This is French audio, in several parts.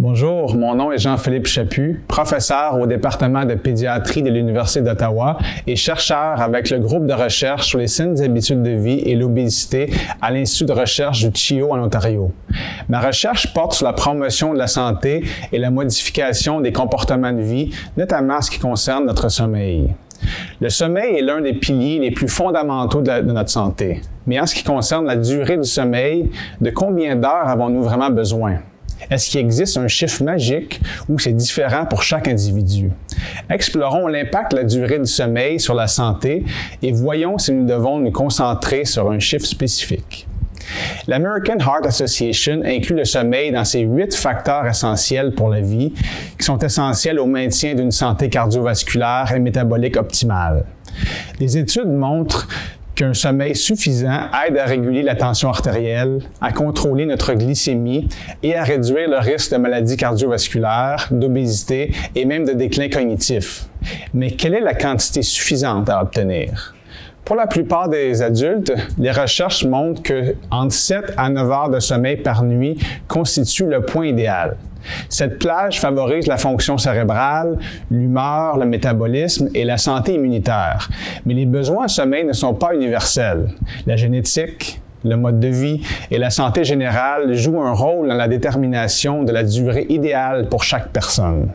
Bonjour, mon nom est Jean-Philippe Chaput, professeur au département de pédiatrie de l'Université d'Ottawa et chercheur avec le groupe de recherche sur les saines habitudes de vie et l'obésité à l'Institut de recherche du CHIO en Ontario. Ma recherche porte sur la promotion de la santé et la modification des comportements de vie, notamment en ce qui concerne notre sommeil. Le sommeil est l'un des piliers les plus fondamentaux de notre santé. Mais en ce qui concerne la durée du sommeil, de combien d'heures avons-nous vraiment besoin? Est-ce qu'il existe un chiffre magique ou c'est différent pour chaque individu? Explorons l'impact de la durée du sommeil sur la santé et voyons si nous devons nous concentrer sur un chiffre spécifique. L'American Heart Association inclut le sommeil dans ses 8 facteurs essentiels pour la vie qui sont essentiels au maintien d'une santé cardiovasculaire et métabolique optimale. Des études montrent qu'un sommeil suffisant aide à réguler la tension artérielle, à contrôler notre glycémie et à réduire le risque de maladies cardiovasculaires, d'obésité et même de déclin cognitif. Mais quelle est la quantité suffisante à obtenir? Pour la plupart des adultes, les recherches montrent que entre 7 à 9 heures de sommeil par nuit constitue le point idéal. Cette plage favorise la fonction cérébrale, l'humeur, le métabolisme et la santé immunitaire. Mais les besoins en sommeil ne sont pas universels. La génétique, le mode de vie et la santé générale jouent un rôle dans la détermination de la durée idéale pour chaque personne.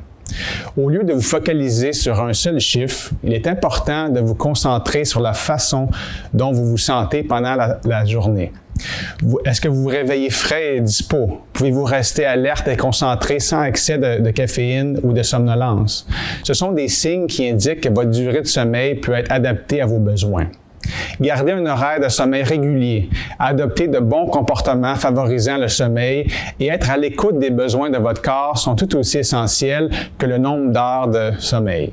Au lieu de vous focaliser sur un seul chiffre, il est important de vous concentrer sur la façon dont vous vous sentez pendant la journée. Est-ce que vous vous réveillez frais et dispo? Pouvez-vous rester alerte et concentré sans excès de caféine ou de somnolence? Ce sont des signes qui indiquent que votre durée de sommeil peut être adaptée à vos besoins. Gardez un horaire de sommeil régulier, adopter de bons comportements favorisant le sommeil et être à l'écoute des besoins de votre corps sont tout aussi essentiels que le nombre d'heures de sommeil.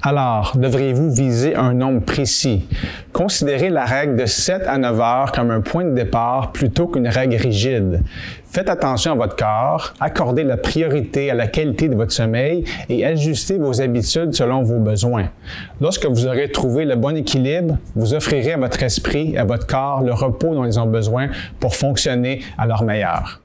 Alors, devriez-vous viser un nombre précis? Considérez la règle de 7 à 9 heures comme un point de départ plutôt qu'une règle rigide. Faites attention à votre corps, accordez la priorité à la qualité de votre sommeil et ajustez vos habitudes selon vos besoins. Lorsque vous aurez trouvé le bon équilibre, vous offrirez à votre esprit et à votre corps le repos dont ils ont besoin pour fonctionner à leur meilleur.